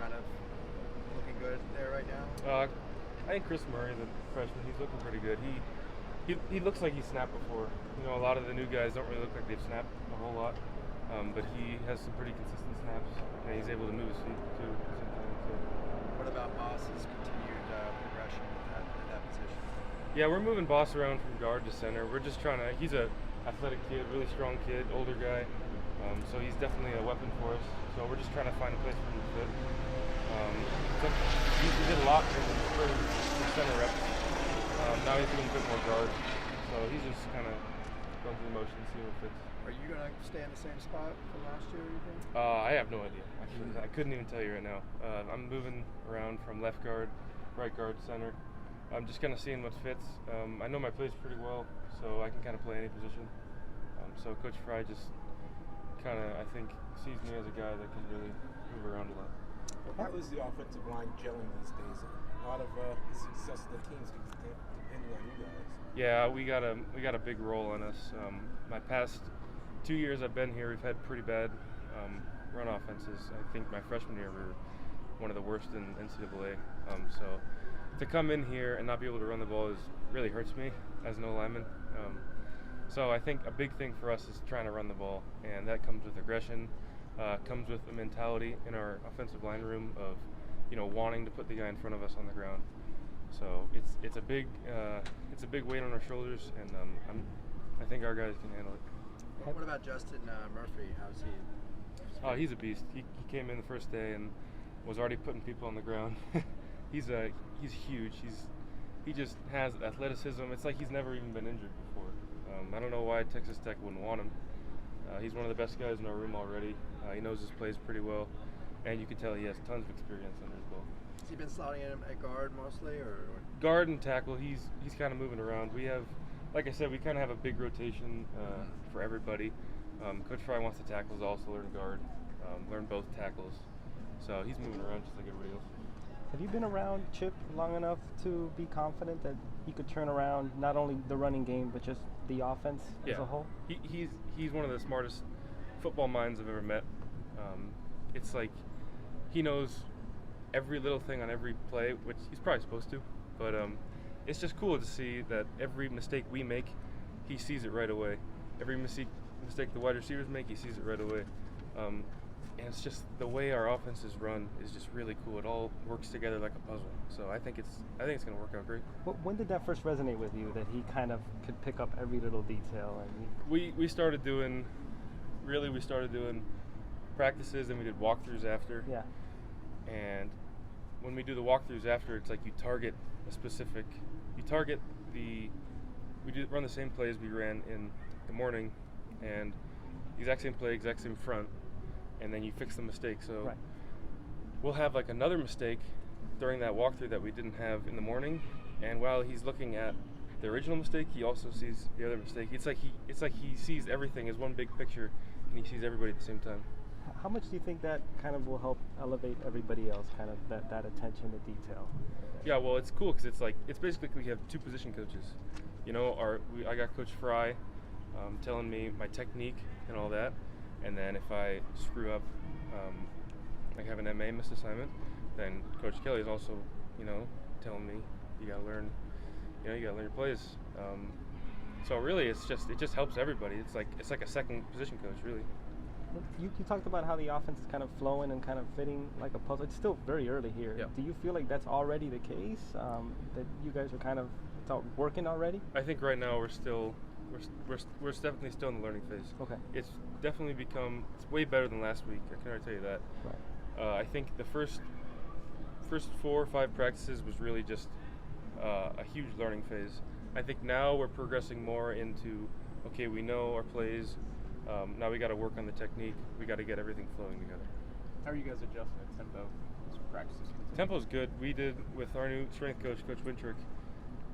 kind of looking good there right now? I think Chris Murray, the freshman, he's looking pretty good. He looks like he's snapped before. You know, a lot of the new guys don't really look like they've snapped a whole lot, but he has some pretty consistent snaps, and he's able to move his feet too sometimes. So. What about Boss's continued progression at that position? Yeah, we're moving Boss around from guard to center. We're just trying to. He's a athletic kid, really strong kid, older guy. So he's definitely a weapon for us. So we're just trying to find a place for him to fit. He did a lot in the center reps. Now he's doing a bit more guard. So he's just kind of going through the motions, seeing what fits. Are you going to stay in the same spot from last year, you think? I have no idea. I couldn't even tell you right now. I'm moving around from left guard, right guard, center. I'm just kind of seeing what fits. I know my place pretty well, so I can kind of play any position. So Coach Fry just kind of, I think, sees me as a guy that can really move around a lot. How is the offensive line gelling these days? A lot of the success of the teams depending on you guys. Yeah, we got a big role on us. My past 2 years I've been here, we've had pretty bad run offenses. I think my freshman year we were one of the worst in NCAA. So to come in here and not be able to run the ball really hurts me as an O-lineman. So I think a big thing for us is trying to run the ball, and that comes with aggression, comes with a mentality in our offensive line room of, wanting to put the guy in front of us on the ground. So it's a big weight on our shoulders, and I think our guys can handle it. What about Justin Murphy? How's he? Oh, he's a beast. He came in the first day and was already putting people on the ground. He's huge. He just has athleticism. It's like he's never even been injured before. I don't know why Texas Tech wouldn't want him. He's one of the best guys in our room already. He knows his plays pretty well, and you can tell he has tons of experience under his belt. Has he been slotting in at guard mostly, or? Guard and tackle. He's kind of moving around. We have, like I said, we kind of have a big rotation for everybody. Coach Fry wants the tackles to also learn guard, learn both tackles. So he's moving around just like everybody else. Have you been around Chip long enough to be confident that he could turn around not only the running game but just the offense as a whole? He's one of the smartest football minds I've ever met. It's like he knows every little thing on every play, which he's probably supposed to, but it's just cool to see that every mistake we make, he sees it right away. Every mistake the wide receivers make, he sees it right away. And it's just the way our offense is run is just really cool. It all works together like a puzzle. So I think it's going to work out great. When did that first resonate with you, that he kind of could pick up every little detail? And we started doing practices, and we did walkthroughs after. Yeah. And when we do the walkthroughs after, it's like you target run the same plays we ran in the morning, and exact same play, exact same front, and then you fix the mistake. So we'll have like another mistake during that walkthrough that we didn't have in the morning, and while he's looking at the original mistake, he also sees the other mistake. It's like he sees everything as one big picture, and he sees everybody at the same time. How much do you think that kind of will help elevate everybody else, kind of that attention to detail? Yeah, well, it's cool because it's basically we have two position coaches. I got Coach Fry telling me my technique and all that, and then if I screw up, like have an MA missed assignment, then Coach Kelly is also, telling me you gotta learn your plays. So really, it just helps everybody. It's like a second position coach, really. You talked about how the offense is kind of flowing and kind of fitting like a puzzle. It's still very early here. Yeah. Do you feel like that's already the case? That you guys are kind of working already? I think right now we're definitely still in the learning phase. Okay. It's definitely it's way better than last week. I can already tell you that. Right. I think the first 4 or 5 practices was really just a huge learning phase. I think now we're progressing more into, okay, we know our plays. Now we got to work on the technique. We got to get everything flowing together. How are you guys adjusting at tempo as practices continue? Tempo's good. We did, with our new strength coach, Coach Wintrick,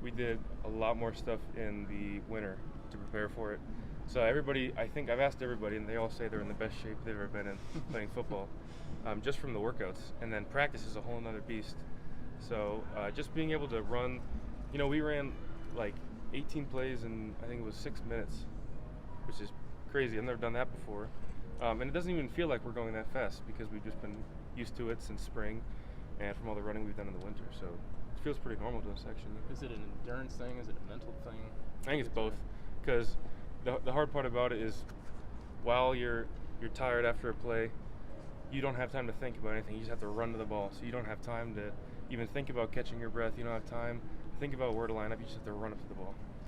we did a lot more stuff in the winter to prepare for it. So I think I've asked everybody, and they all say they're in the best shape they've ever been in playing football, just from the workouts. And then practice is a whole nother beast. So just being able to run, we ran like 18 plays in, I think it was 6 minutes, which is crazy. I've never done that before. And it doesn't even feel like we're going that fast because we've just been used to it since spring, and from all the running we've done in the winter. So it feels pretty normal to us, actually. Is it an endurance thing? Is it a mental thing? I think it's both, because the hard part about it is while you're tired after a play, you don't have time to think about anything. You just have to run to the ball. So you don't have time to even think about catching your breath. You don't have time to think about where to line up. You just have to run up to the ball.